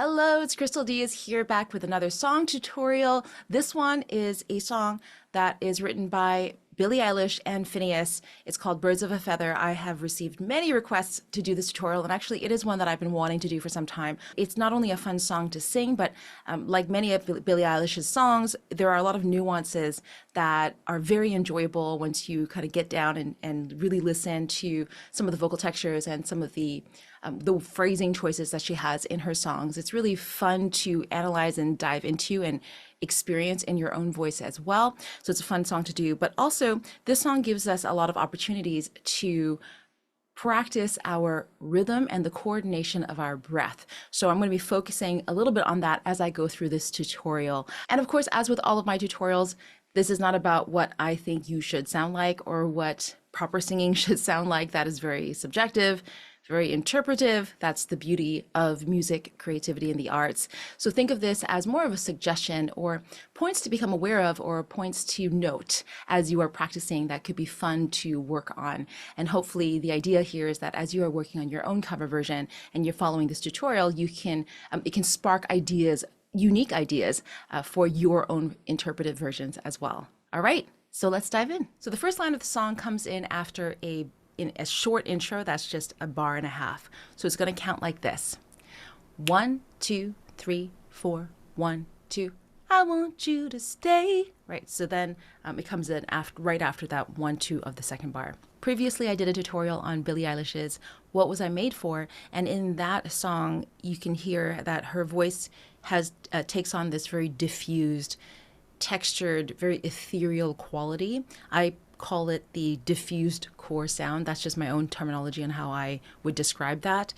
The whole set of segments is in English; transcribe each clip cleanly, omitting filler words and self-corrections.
Hello, it's Crystal Diaz here back with another song tutorial. This one is a song that is written by Billie Eilish and Phineas. It's called Birds of a Feather. I have received many requests to do this tutorial, and actually it is one that I've been wanting to do for some time. It's not only a fun song to sing, but like many of Billie Eilish's songs, there are a lot of nuances that are very enjoyable once you kind of get down and really listen to some of the vocal textures and some of the phrasing choices that she has in her songs. It's really fun to analyze and dive into and experience in your own voice as well. So it's a fun song to do. But also, this song gives us a lot of opportunities to practice our rhythm and the coordination of our breath. So I'm going to be focusing a little bit on that as I go through this tutorial. And of course, as with all of my tutorials, this is not about what I think you should sound like or what proper singing should sound like. That is very subjective, very interpretive. That's the beauty of music, creativity, and the arts. So think of this as more of a suggestion or points to become aware of or points to note as you are practicing that could be fun to work on. And hopefully the idea here is that as you are working on your own cover version and you're following this tutorial, you can it can spark ideas, unique ideas for your own interpretive versions as well. All right, so let's dive in. So the first line of the song comes in after in a short intro that's just a bar and a half. So it's going to count like this: 1, 2, 3, 4, 1, 2. I want you to stay. Right. So then it comes in right after that 1, 2 of the second bar. Previously, I did a tutorial on Billie Eilish's "What Was I Made For," and in that song, you can hear that her voice takes on this very diffused, textured, very ethereal quality. I call it the diffused core sound. That's just my own terminology and how I would describe that.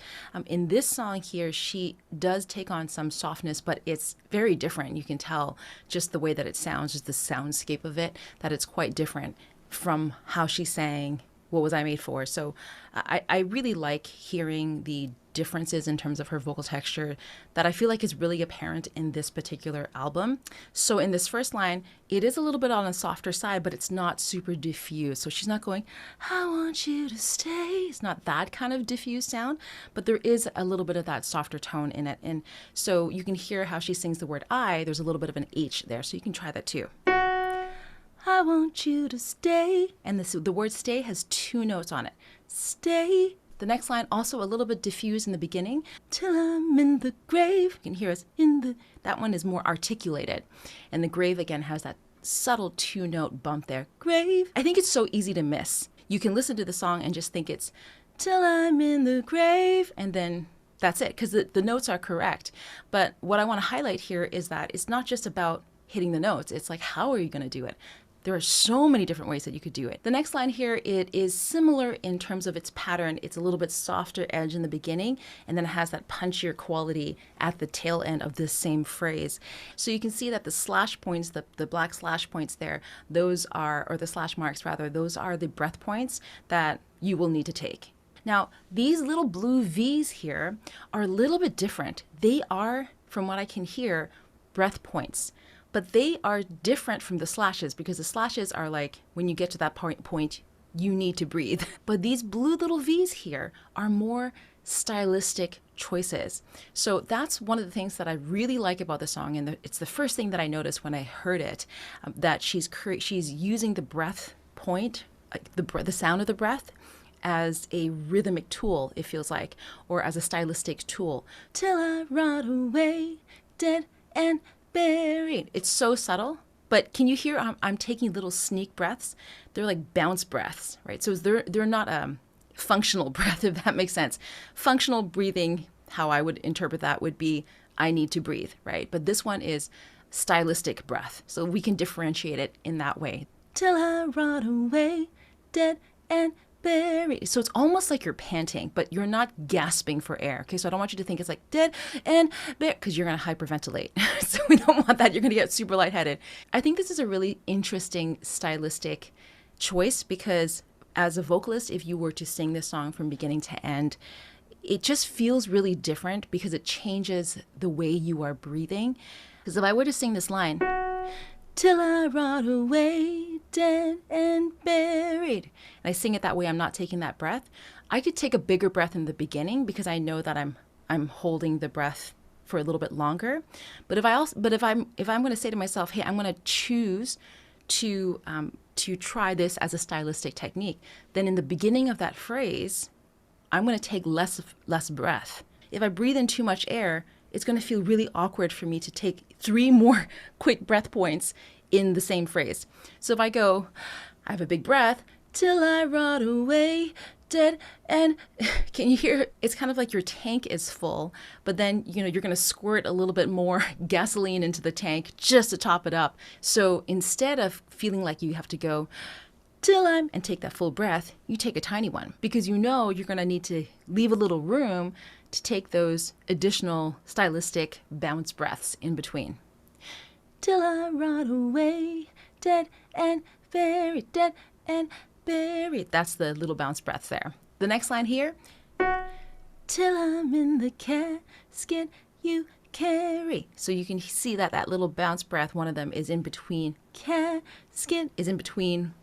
In this song here, she does take on some softness, but it's very different. You can tell just the way that it sounds, just the soundscape of it, that it's quite different from how she sang "What Was I Made For." So I really like hearing the differences in terms of her vocal texture that I feel like is really apparent in this particular album. So in this first line, it is a little bit on a softer side, but it's not super diffuse. So she's not going, "I want you to stay." It's not that kind of diffuse sound, but there is a little bit of that softer tone in it. And so you can hear how she sings the word "I." There's a little bit of an H there, so you can try that too. I want you to stay. And the word "stay" has 2 notes on it. Stay. The next line also a little bit diffused in the beginning. Till I'm in the grave. You can hear us in the, that one is more articulated. And the grave again has that subtle 2-note bump there. Grave. I think it's so easy to miss. You can listen to the song and just think it's till I'm in the grave. And then that's it, because the notes are correct. But what I want to highlight here is that it's not just about hitting the notes. It's like, how are you going to do it? There are so many different ways that you could do it. The next line here, it is similar in terms of its pattern. It's a little bit softer edge in the beginning, and then it has that punchier quality at the tail end of this same phrase. So you can see that the slash points, the black slash points there, those are, or the slash marks rather, those are the breath points that you will need to take. Now, these little blue V's here are a little bit different. They are, from what I can hear, breath points. But they are different from the slashes because the slashes are like when you get to that point, you need to breathe. But these blue little V's here are more stylistic choices. So that's one of the things that I really like about the song. And it's the first thing that I noticed when I heard it, that she's using the breath point, the sound of the breath, as a rhythmic tool, it feels like, or as a stylistic tool. Till I rot away, dead and buried. It's so subtle, but can you hear I'm taking little sneak breaths? They're like bounce breaths, right? So they're not functional breath, if that makes sense. Functional breathing, how I would interpret that would be I need to breathe, right? But this one is stylistic breath. So we can differentiate it in that way. Till I rot away, dead and buried. So it's almost like you're panting, but you're not gasping for air. Okay, so I don't want you to think it's like dead and buried because you're going to hyperventilate. So we don't want that. You're going to get super lightheaded. I think this is a really interesting stylistic choice because as a vocalist, if you were to sing this song from beginning to end, it just feels really different because it changes the way you are breathing. Because if I were to sing this line, till I rot away, dead and buried, and I sing it that way, I'm not taking that breath, I could take a bigger breath in the beginning because I know that I'm holding the breath for a little bit longer. But if I'm going to say to myself, hey, I'm going to choose to try this as a stylistic technique, then in the beginning of that phrase, I'm going to take less breath. If I breathe in too much air, it's going to feel really awkward for me to take 3 more quick breath points in the same phrase. So if I go, I have a big breath, till I rot away, dead, and can you hear? It's kind of like your tank is full, but then, you're going to squirt a little bit more gasoline into the tank just to top it up. So instead of feeling like you have to go, till I'm, and take that full breath, you take a tiny one because you're going to need to leave a little room to take those additional stylistic bounce breaths in between. Till I rot away, dead and buried, dead and buried. That's the little bounce breaths there. The next line here, till I'm in the casket you carry. So you can see that little bounce breath, one of them is in between, casket is in between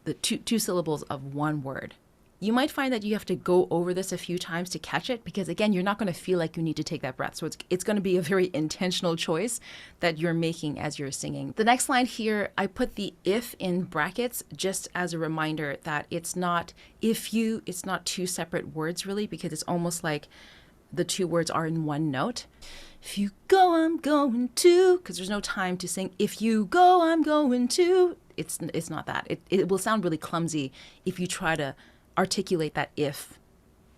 the two syllables of one word. You might find that you have to go over this a few times to catch it because, again, you're not going to feel like you need to take that breath. So it's going to be a very intentional choice that you're making as you're singing. The next line here, I put the if in brackets just as a reminder that it's not it's not 2 separate words really, because it's almost like the 2 words are in one note. If you go, I'm going to, because there's no time to sing. If you go, I'm going to. It's not that. It will sound really clumsy if you try to articulate that if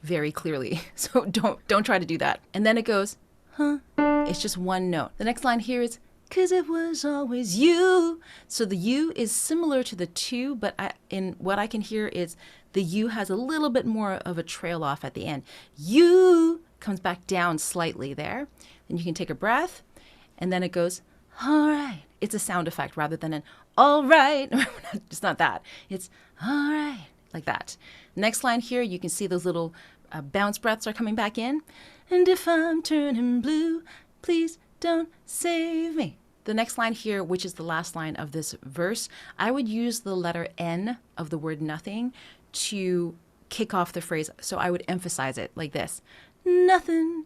very clearly. So don't try to do that. And then it goes, huh? It's just one note. The next line here is, 'cause it was always you. So the you is similar to the to, but in what I can hear is the you has a little bit more of a trail off at the end. You comes back down slightly there. Then you can take a breath, and then it goes, all right. It's a sound effect rather than an all right. It's not that. It's all right, like that. Next line here, you can see those little bounce breaths are coming back in. And if I'm turning blue, please don't save me. The next line here, which is the last line of this verse, I would use the letter N of the word nothing to kick off the phrase. So I would emphasize it like this. Nothing,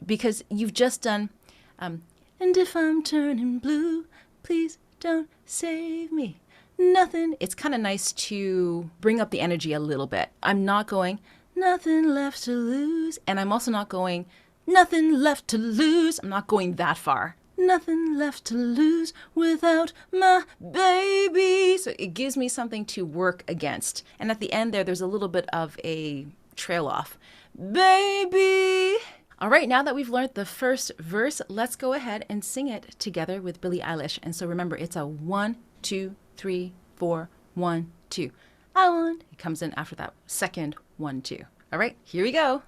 because you've just done, and if I'm turning blue, please don't save me. Nothing. It's kind of nice to bring up the energy a little bit. I'm not going, nothing left to lose. And I'm also not going, nothing left to lose. I'm not going that far. Nothing left to lose without my baby. So it gives me something to work against. And at the end there's a little bit of a trail off. Baby. All right, now that we've learned the first verse, let's go ahead and sing it together with Billie Eilish. And so remember, it's a 1, 2, 3, 4, 1, 2. I want. It comes in after that second 1, 2. All right, here we go.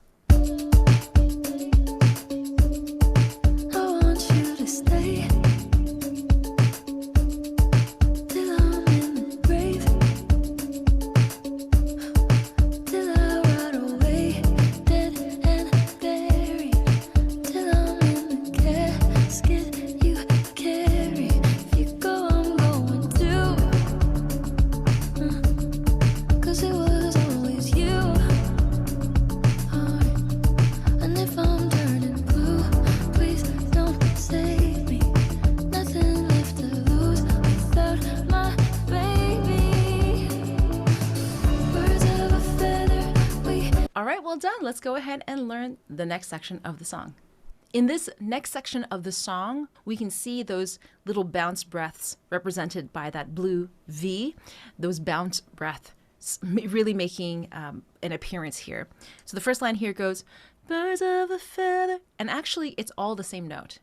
All right, well done. Let's go ahead and learn the next section of the song. In this next section of the song, we can see those little bounce breaths represented by that blue V, those bounce breaths really making an appearance here. So the first line here goes, birds of a feather, and actually it's all the same note.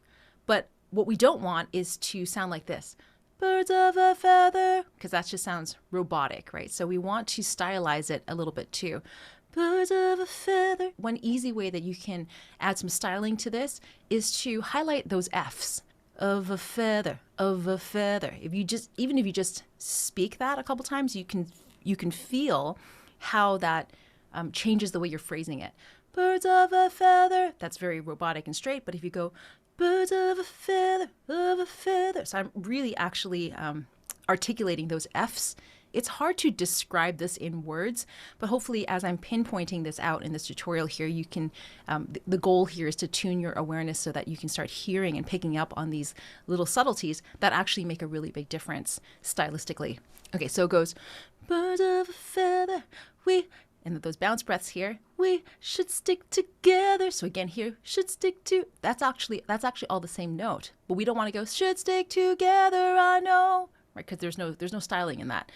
But what we don't want is to sound like this, birds of a feather, because that just sounds robotic, right? So we want to stylize it a little bit too. Birds of a feather. One easy way that you can add some styling to this is to highlight those F's. Of a feather, of a feather. Even if you just speak that a couple times, you can feel how that changes the way you're phrasing it. Birds of a feather. That's very robotic and straight. But if you go, birds of a feather, of a feather. So I'm really actually articulating those F's It's hard to describe this in words, but hopefully as I'm pinpointing this out in this tutorial here, you can, the goal here is to tune your awareness so that you can start hearing and picking up on these little subtleties that actually make a really big difference stylistically. Okay, so it goes, birds of a feather, and those bounce breaths here, we should stick together. So again here, should stick to, that's actually all the same note, but we don't want to go, should stick together, I know, right? Because there's no styling in that.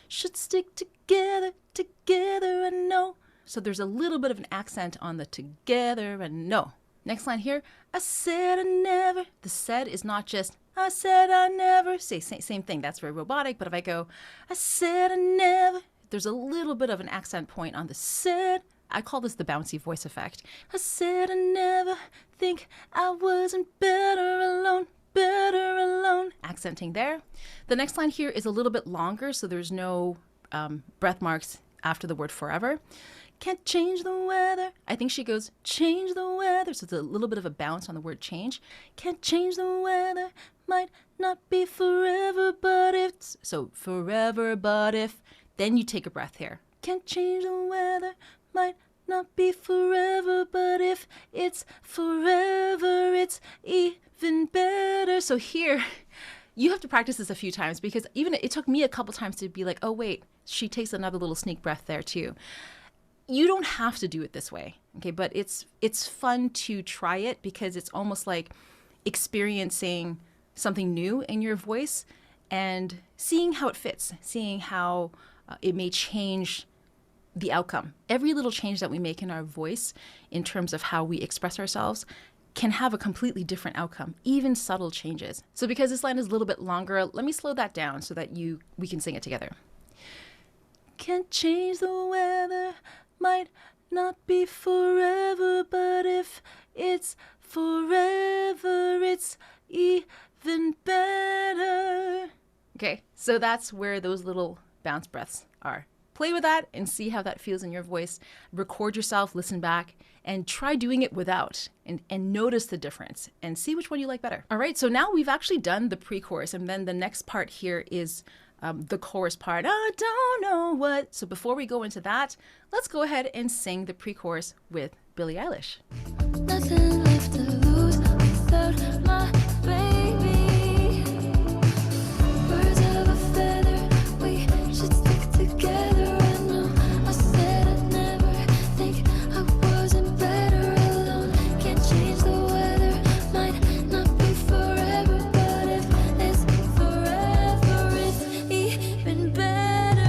Should stick together, I know. So there's a little bit of an accent on the together and no. Next line here, I said I never. The said is not just, I said I never. Same thing, that's very robotic, but if I go, I said I never, there's a little bit of an accent point on the said. I call this the bouncy voice effect. I said I never think I wasn't better alone. Accenting there. The next line here is a little bit longer, so there's no breath marks after the word forever. Can't change the weather. I think she goes, change the weather. So it's a little bit of a bounce on the word change. Can't change the weather. Might not be forever, but if. So forever, but if. Then you take a breath here. Can't change the weather, might not be forever, but if it's forever, it's even better. So here, you have to practice this a few times because even it took me a couple times to be like, oh wait, she takes another little sneak breath there too. You don't have to do it this way, okay? But it's fun to try it because it's almost like experiencing something new in your voice and seeing how it fits, seeing how it may change the outcome. Every little change that we make in our voice in terms of how we express ourselves can have a completely different outcome, even subtle changes. So because this line is a little bit longer, let me slow that down so that we can sing it together. Can't change the weather, might not be forever, but if it's forever, it's even better. Okay, so that's where those little bounce breaths are. Play with that and see how that feels in your voice. Record yourself, listen back, and try doing it without and notice the difference and see which one you like better. All right, so now we've actually done the pre-chorus, and then the next part here is the chorus part. I don't know what. So before we go into that, let's go ahead and sing the pre-chorus with Billie Eilish. Nothing left to lose without my baby. Birds of a feather, we should stick together. I know I said I'd never think I wasn't better alone. Can't change the weather, might not be forever, but if it's forever, it's even better.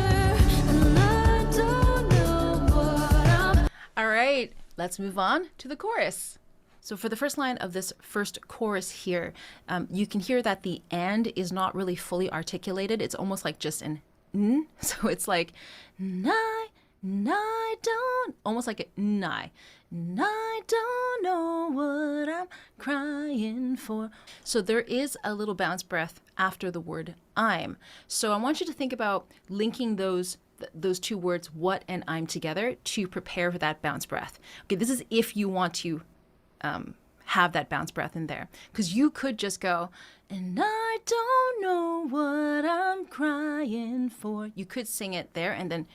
And I don't know what I'm. All right, let's move on to the chorus. So for the first line of this first chorus here, you can hear that the and is not really fully articulated. It's almost like just an n. So it's like, I don't, almost like a I don't know what I'm crying for. So there is a little bounce breath after the word I'm. So I want you to think about linking those two words, what and I'm, together to prepare for that bounce breath. Okay, this is if you want to have that bounce breath in there, because you could just go, and I don't know what I'm crying for. You could sing it there and then,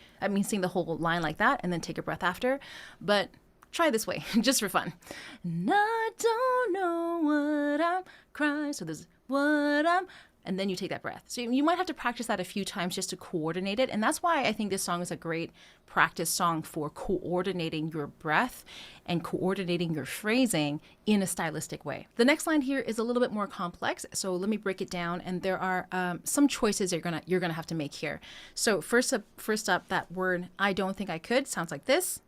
sing the whole line like that and then take a breath after, but try this way, just for fun. And I don't know what I'm crying. So there's what I'm, and then you take that breath. So you might have to practice that a few times just to coordinate it. And that's why I think this song is a great practice song for coordinating your breath and coordinating your phrasing in a stylistic way. The next line here is a little bit more complex. So let me break it down. And there are some choices you're gonna have to make here. So first up, that word, I don't think I could, sounds like this.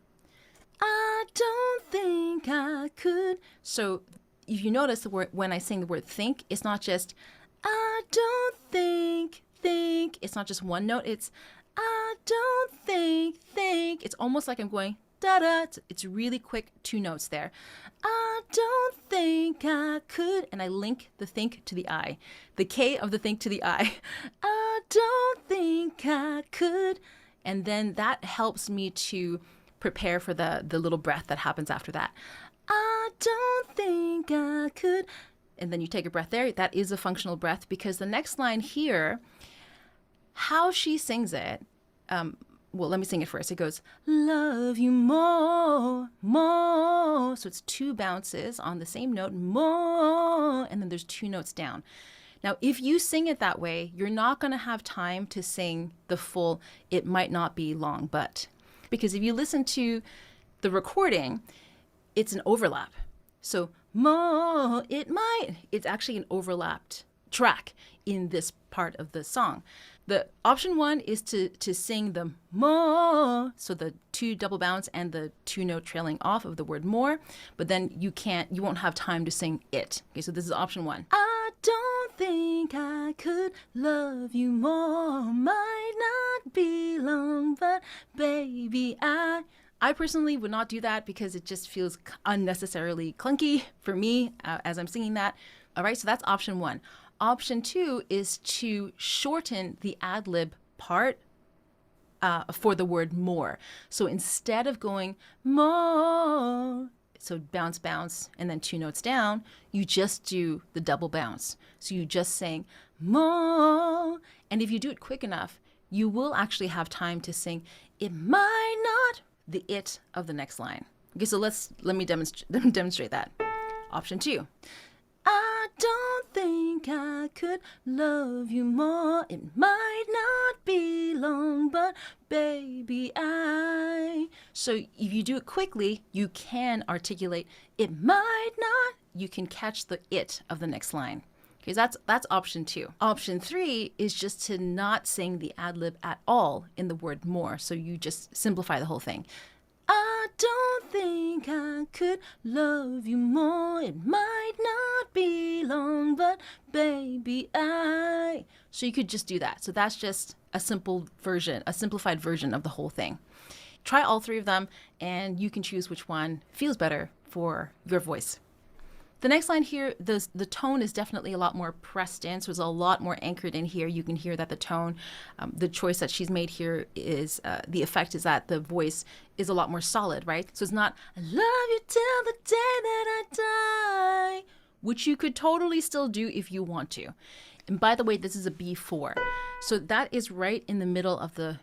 I don't think I could. So if you notice the word, when I sing the word think, it's not just I don't think. It's not just one note. It's I don't think. It's almost like I'm going da-da. It's really quick, two notes there. I don't think I could. And I link the think to the I. The K of the think to the I. I don't think I could. And then that helps me to prepare for the little breath that happens after that. I don't think I could. And then you take a breath there. That is a functional breath because the next line here, How she sings it, well, let me sing it first. It goes, love you more, more. So it's 2 bounces on the same note, more, and then there's 2 notes down. Now, if you sing it that way, you're not going to have time to sing the full, it might not be long, but. Because if you listen to the recording, it's an overlap. So, more, it might. It's actually an overlapped track in this part of the song. The option 1 is to sing the more, so the 2 double bounce and the 2 note trailing off of the word more, but then you won't have time to sing it. Okay, so this is option 1. I don't think I could love you more, might not be long, but baby, I personally would not do that because it just feels unnecessarily clunky for me as I'm singing that. All right, so that's option 1. Option 2 is to shorten the ad-lib part for the word more. So instead of going more, so bounce, bounce, and then 2 notes down, you just do the double bounce. So you just sing more. And if you do it quick enough, you will actually have time to sing it might not, the it of the next line. Okay, so let me demonstrate that. Option 2. I don't think I could love you more. It might not be long, but baby, I. So if you do it quickly, you can articulate it might not. You can catch the it of the next line. Okay, that's option 2. Option 3 is just to not sing the ad-lib at all in the word more. So you just simplify the whole thing. I don't think I could love you more. It might not be long, but baby, I. So you could just do that. So that's just a simplified version of the whole thing. Try all 3 of them, and you can choose which one feels better for your voice. The next line here, the tone is definitely a lot more pressed in, so it's a lot more anchored in here. You can hear that the tone, the choice that she's made here is, the effect is that the voice is a lot more solid, right? So it's not, I love you till the day that I die, which you could totally still do if you want to. And by the way, this is a B4. So that is right in the middle of the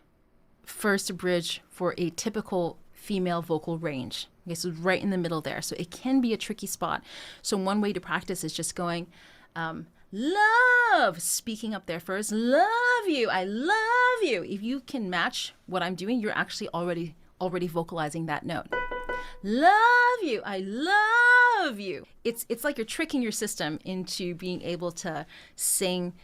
first bridge for a typical female vocal range. Okay, so right in the middle there. So it can be a tricky spot. So one way to practice is just going, love, speaking up there first, love you, I love you. If you can match what I'm doing, you're actually already vocalizing that note. Love you, I love you. It's like you're tricking your system into being able to sing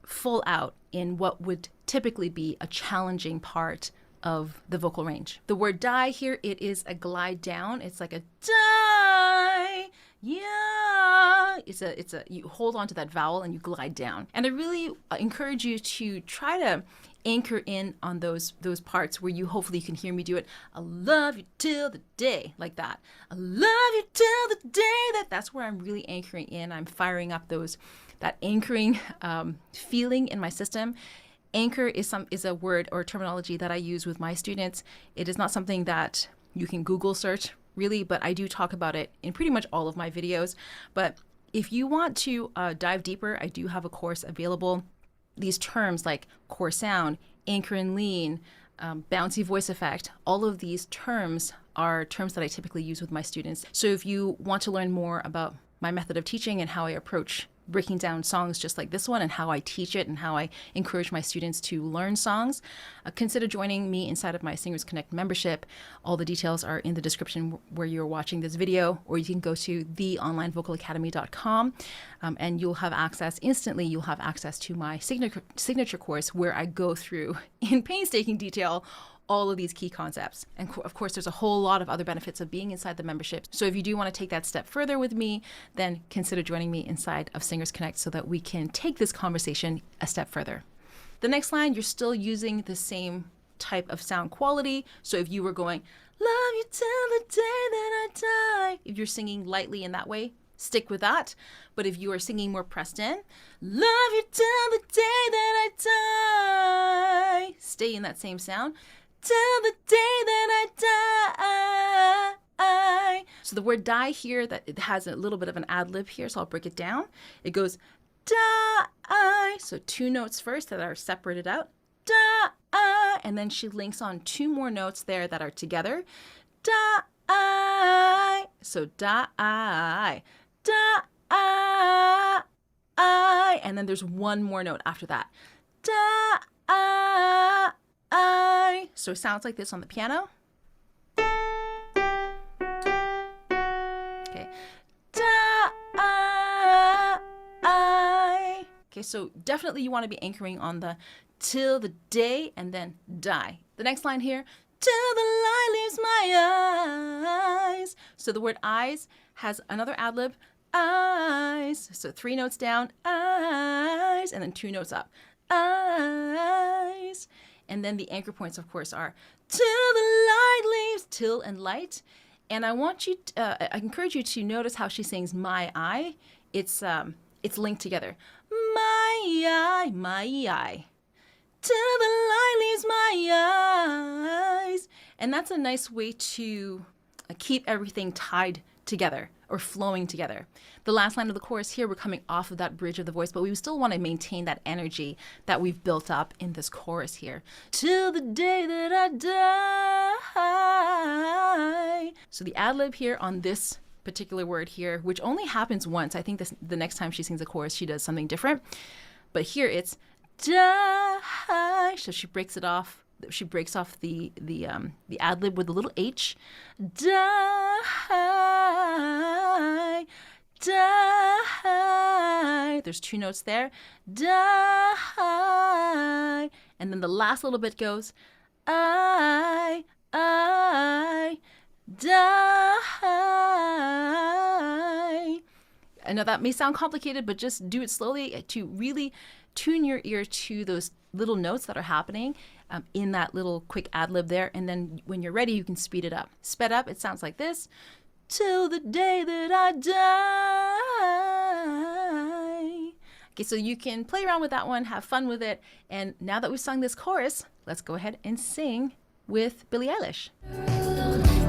full out in what would typically be a challenging part of the vocal range. The word die here, it is a glide down. It's like a die, yeah. It's a you hold on to that vowel and you glide down. And I really encourage you to try to anchor in on those parts where hopefully you can hear me do it. I love you till the day, like that. I love you till the day that's where I'm really anchoring in. I'm firing up that anchoring feeling in my system. Anchor is a word or terminology that I use with my students. It is not something that you can Google search, really, but I do talk about it in pretty much all of my videos. But if you want to dive deeper, I do have a course available. These terms like core sound, anchor and lean, bouncy voice effect, all of these terms are terms that I typically use with my students. So if you want to learn more about my method of teaching and how I approach breaking down songs just like this one and how I teach it and how I encourage my students to learn songs, consider joining me inside of my Singers Connect membership. All the details are in the description where you're watching this video, or you can go to theonlinevocalacademy.com and you'll have access to my signature course where I go through in painstaking detail all of these key concepts. And of course, there's a whole lot of other benefits of being inside the membership. So if you do want to take that step further with me, then consider joining me inside of Singers Connect so that we can take this conversation a step further. The next line, you're still using the same type of sound quality. So if you were going, love you till the day that I die, if you're singing lightly in that way, stick with that. But if you are singing more pressed in, love you till the day that I die, stay in that same sound. Till the day that I die. So the word die here, that it has a little bit of an ad lib here, so I'll break it down. It goes die. So 2 notes first that are separated out. da, I, and then she links on 2 more notes there that are together. Da, I, so da, I, da, I, and then there's 1 more note after that. Da, I. So it sounds like this on the piano. Okay. Da, I. Okay, so definitely you want to be anchoring on the till the day and then die. The next line here, till the light leaves my eyes. So the word eyes has another ad-lib, eyes. So 3 notes down, eyes, and then 2 notes up, eyes. And then the anchor points, of course, are till the light leaves, till and light. And I want you, I encourage you to notice how she sings my eye. It's linked together. My eye. Till the light leaves my eyes. And that's a nice way to keep everything tied together or flowing together. The last line of the chorus here, we're coming off of that bridge of the voice, but we still want to maintain that energy that we've built up in this chorus here. Till the day that I die. So the ad-lib here on this particular word here, which only happens once. I think the next time she sings a chorus, she does something different. But here it's die. So she breaks it off. She breaks off the ad-lib with a little H. Die, die. There's 2 notes there. Die. And then the last little bit goes, I, die. I know that may sound complicated, but just do it slowly to really tune your ear to those little notes that are happening in that little quick ad-lib there. And then when you're ready, you can speed it up. Sped up, it sounds like this. Till the day that I die. Okay, so you can play around with that one, have fun with it. And now that we've sung this chorus, let's go ahead and sing with Billie Eilish.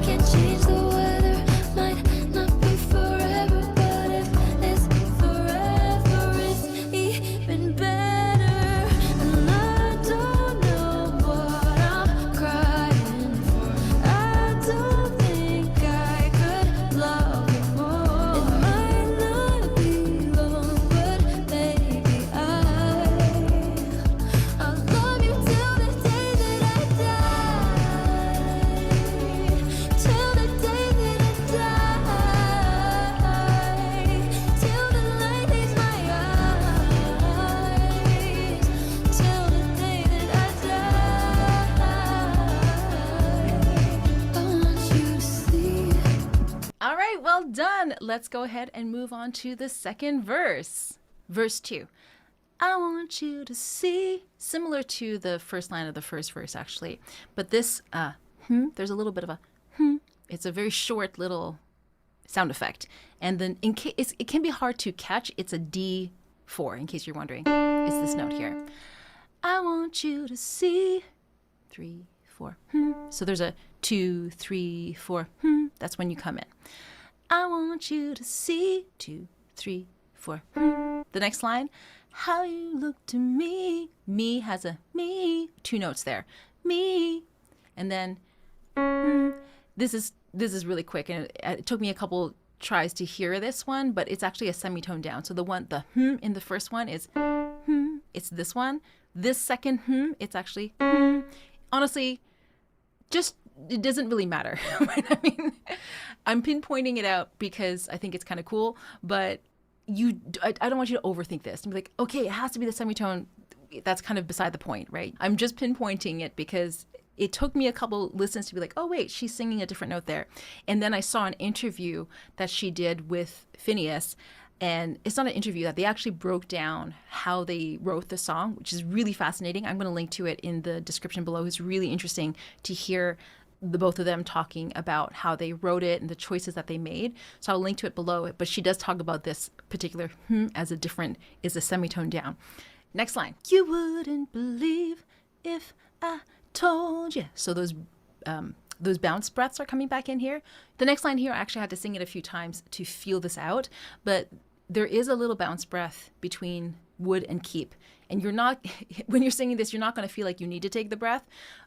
Can't change the weather, might not be forever, but if it's forever, it's even better. And I don't know what I'm crying for. I don't think I could love you more. It might not be long, but baby, I'll love you till the day that I die. Till the day that I die. Till the light leaves my eyes. Till the day that I die. I want you to see. All right, well done. Let's go ahead and move on to the second verse. Verse 2. I want you to see, similar to the first line of the first verse, actually. But this, there's a little bit of a It's a very short little sound effect. And then it can be hard to catch. It's a D4, in case you're wondering. It's this note here. I want you to see. 3, 4. So there's a 2, 3, 4. That's when you come in. I want you to see. 2, 3, 4. The next line. How you look to me. Me has a me. 2 notes there. Me. And then this is really quick, and it took me a couple tries to hear this one, but it's actually a semitone down. So the in the first one is it's this one. This second it's actually honestly, just it doesn't really matter. I mean, I'm pinpointing it out because I think it's kind of cool, but I don't want you to overthink this and be like, okay, it has to be the semitone. That's kind of beside the point, right? I'm just pinpointing it because it took me a couple listens to be like, oh wait, she's singing a different note there. And then I saw an interview that she did with Phineas, and it's not an interview, that they actually broke down how they wrote the song, which is really fascinating. I'm going to link to it in the description below. It's really interesting to hear the both of them talking about how they wrote it and the choices that they made. So I'll link to it below. But she does talk about this particular as is a semitone down. Next line. You wouldn't believe if I told you. So those bounce breaths are coming back in here. The next line here, I actually had to sing it a few times to feel this out, but there is a little bounce breath between would and keep. And you're not, when you're singing this, you're not going to feel like you need to take the breath.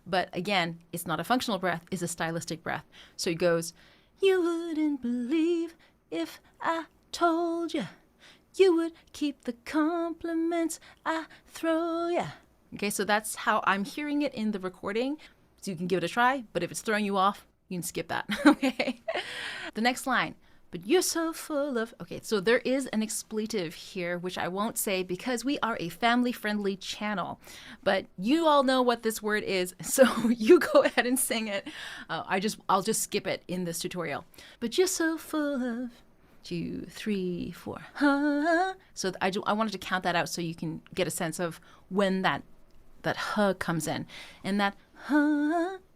But again, it's not a functional breath, it's a stylistic breath. So it goes, you wouldn't believe if I told you. You would keep the compliments I throw ya. Okay, so that's how I'm hearing it in the recording. So you can give it a try, but if it's throwing you off, you can skip that, okay? The next line, but you're so full of... Okay, so there is an expletive here, which I won't say because we are a family-friendly channel. But you all know what this word is, so you go ahead and sing it. I'll just skip it in this tutorial. But you're so full of... 2, 3, 4. So I wanted to count that out so you can get a sense of when that comes in. And that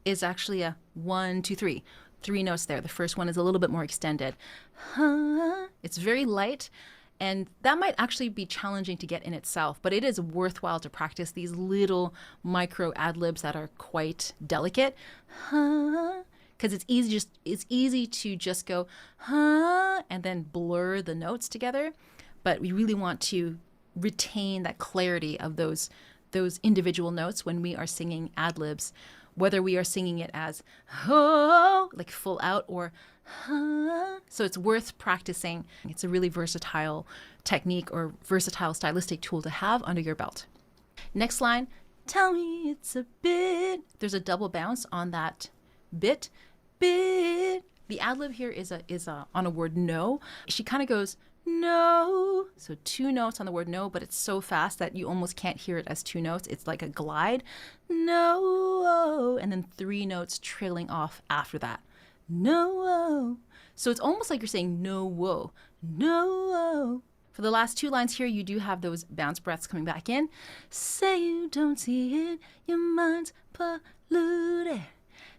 is actually a 1, 2, 3. 3 notes there. The first one is a little bit more extended. It's very light, and that might actually be challenging to get in itself, but it is worthwhile to practice these little micro ad-libs that are quite delicate. Because it's easy to just go, and then blur the notes together. But we really want to retain that clarity of those individual notes when we are singing ad-libs, whether we are singing it as like full out or so it's worth practicing. It's a really versatile technique or versatile stylistic tool to have under your belt. Next line, tell me it's a bit. There's a double bounce on that bit. The ad-lib here is on a word no. She kind of goes no. So 2 notes on the word no, but it's so fast that you almost can't hear it as 2 notes. It's like a glide. No. And then 3 notes trailing off after that. No. So it's almost like you're saying no whoa. No. For the last 2 lines here, you do have those bounce breaths coming back in. Say you don't see it, your mind's polluted.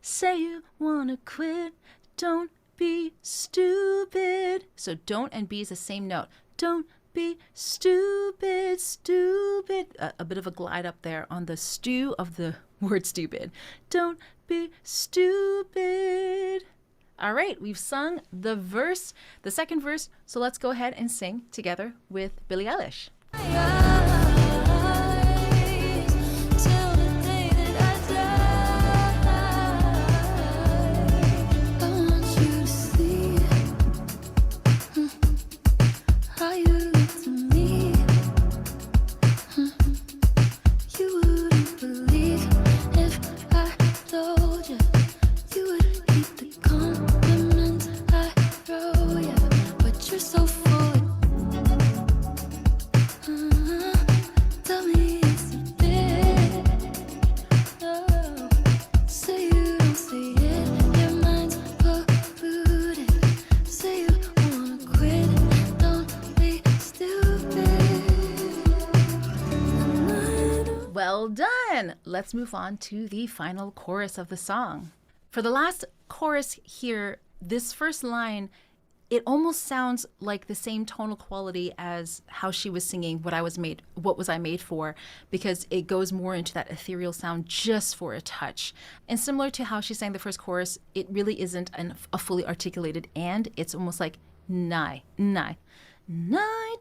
Say you wanna quit, don't be stupid. So don't and be is the same note. Don't be stupid, stupid. A bit of a glide up there on the stew of the word stupid. Don't be stupid. All right, we've sung the second verse. So let's go ahead and sing together with Billie Eilish. Well done! Let's move on to the final chorus of the song. For the last chorus here, this first line, it almost sounds like the same tonal quality as how she was singing What Was I Made For, because it goes more into that ethereal sound just for a touch. And similar to how she sang the first chorus, it really isn't a fully articulated and. It's almost like nigh. I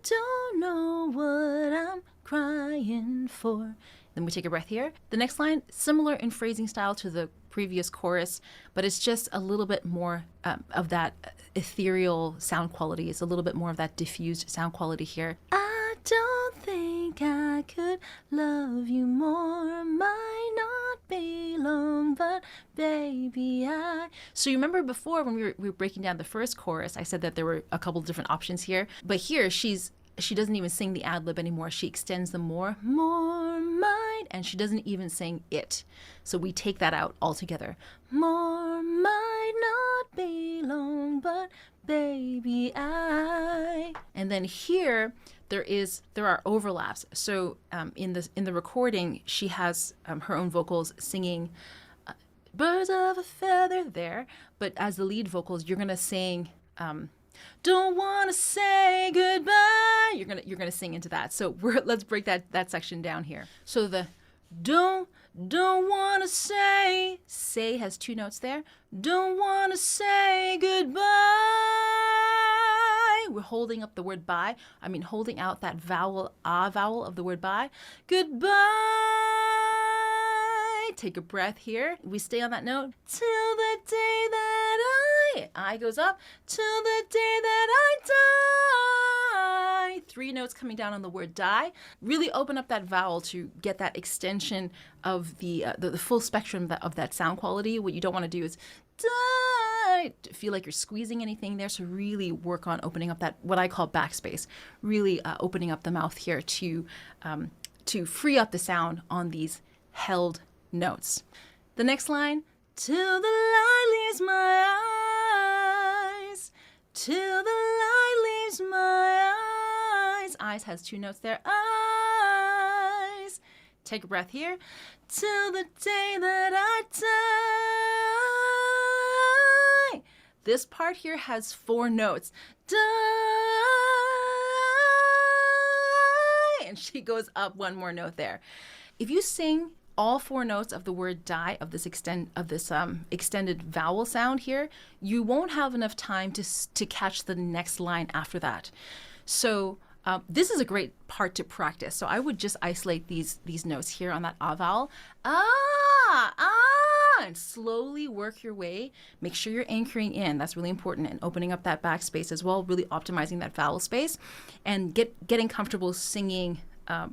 don't know what I'm crying for. Then we take a breath here. The next line, similar in phrasing style to the previous chorus, but it's just a little bit more of that ethereal sound quality. It's a little bit more of that diffused sound quality here. I don't think I could love you more. Might not be long, but baby, I... So you remember before when we were breaking down the first chorus, I said that there were a couple of different options here. But here, she doesn't even sing the ad-lib anymore. She extends the more might, and she doesn't even sing it. So we take that out altogether. More might not be long, but baby, I... And then here, there are overlaps. So in the recording, she has her own vocals singing birds of a feather there, but as the lead vocals, you're gonna sing don't wanna say goodbye. You're gonna sing into that. So let's break that section down here. So the don't wanna say has 2 notes there. Don't wanna say goodbye. we're holding up the word by. Holding out that vowel, ah vowel of the word by. Goodbye. Take a breath here. We stay on that note. Till the day that I goes up. Till the day that I die. 3 notes coming down on the word die. Really open up that vowel to get that extension of the full spectrum of that sound quality. What you don't want to do is die. Feel like you're squeezing anything there. So really work on opening up that, what I call backspace. Really opening up the mouth here to free up the sound on these held notes. The next line, till the light leaves my eyes, till the light leaves my eyes. Eyes has 2 notes there. Eyes. Take a breath here. Till the day that I die. This part here has 4 notes. Die. And she goes up 1 more note there. If you sing all 4 notes of the word die, of this extended vowel sound here, you won't have enough time to catch the next line after that. So this is a great part to practice. So I would just isolate these notes here on that ah vowel. And slowly work your way. Make sure you're anchoring in. That's really important, and opening up that backspace as well, really optimizing that vowel space, and getting comfortable singing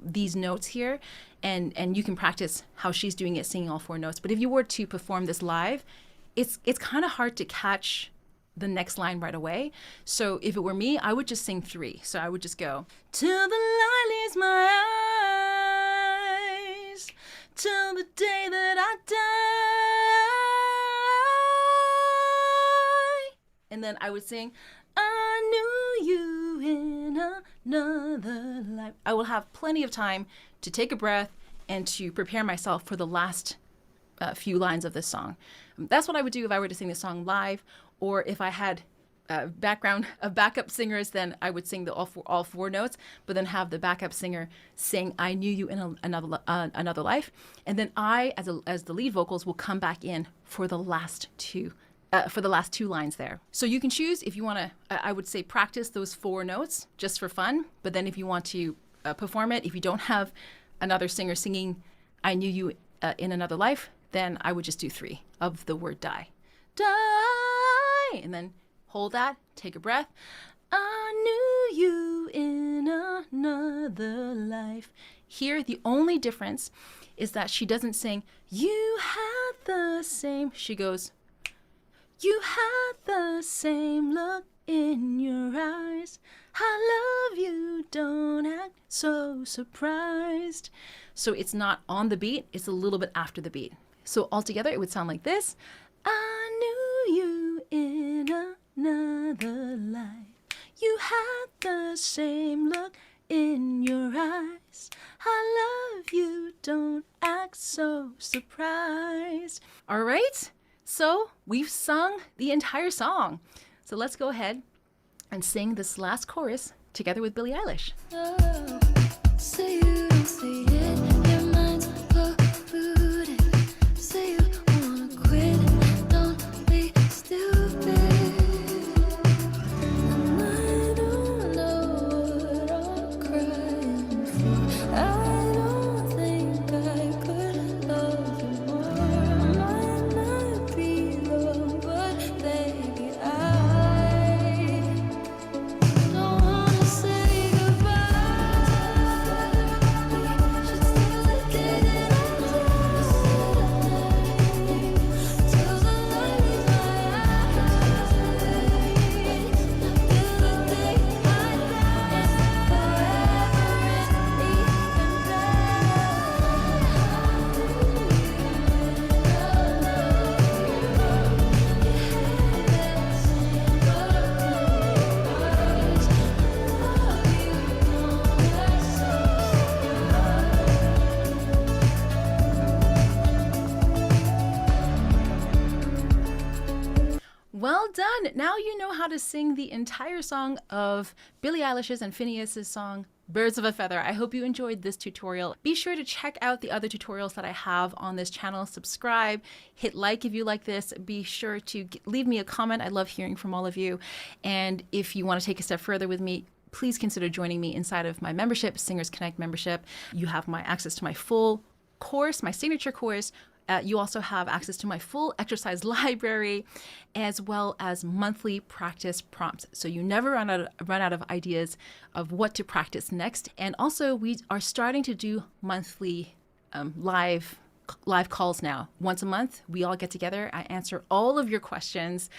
these notes here. And you can practice how she's doing it, singing all 4 notes. But if you were to perform this live, it's kind of hard to catch the next line right away. So if it were me, I would just sing 3. So I would just go, till the light leaves my eyes, till the day that I die. And then I would sing, I knew you in another life. I will have plenty of time to take a breath and to prepare myself for the last few lines of this song. That's what I would do if I were to sing this song live, or if I had backup singers, then I would sing all 4 notes, but then have the backup singer sing "I Knew You in Another Life," and then I, as the lead vocals, will come back in for the last 2 lines there. So you can choose if you want to. I would say practice those 4 notes just for fun, but then if you want to perform it, if you don't have another singer singing "I Knew You in Another Life," then I would just do 3 of the word die. Die! And then hold that, take a breath. I knew you in another life. Here, the only difference is that she doesn't sing, you had the same. She goes, you had the same look in your eyes. I love you, don't act so surprised. So it's not on the beat, it's a little bit after the beat. So altogether, it would sound like this. I knew you in another life. You had the same look in your eyes. I love you, don't act so surprised. All right, so we've sung the entire song. So let's go ahead and sing this last chorus together with Billie Eilish. Oh, say you don't see it, your mind's polluted. Say you wanna quit, don't be stupid. And I don't know what I'm crying for. I don't think I could love you more. I might not be wrong, but baby, I don't wanna say goodbye. We should still get it on till the light leaves my eyes. Till the day I die, forever is even Well done. Now you know how to sing the entire song of Billie Eilish's and Phineas's song, Birds of a feather. I hope you enjoyed this tutorial. Be sure to check out the other tutorials that I have on this channel. Subscribe, hit like if you like this. Be sure to leave me a comment. I love hearing from all of you. And if you want to take a step further with me, please consider joining me inside of my membership, Singers Connect membership. You have my access to my full course, my signature course. You also have access to my full exercise library, as well as monthly practice prompts. So you never run out of ideas of what to practice next. And also, we are starting to do monthly live calls now. Once a month, we all get together. I answer all of your questions.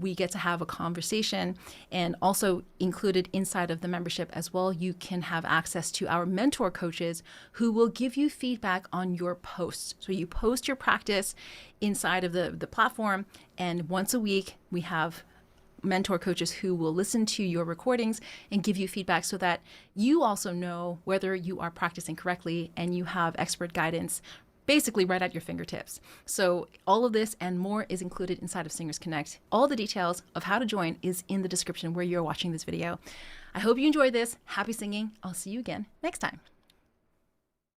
We get to have a conversation, and also included inside of the membership as well, you can have access to our mentor coaches who will give you feedback on your posts. So you post your practice inside of the platform, and once a week we have mentor coaches who will listen to your recordings and give you feedback so that you also know whether you are practicing correctly, and you have expert guidance basically right at your fingertips. So all of this and more is included inside of Singers Connect. All the details of how to join is in the description where you're watching this video. I hope you enjoyed this. Happy singing. I'll see you again next time.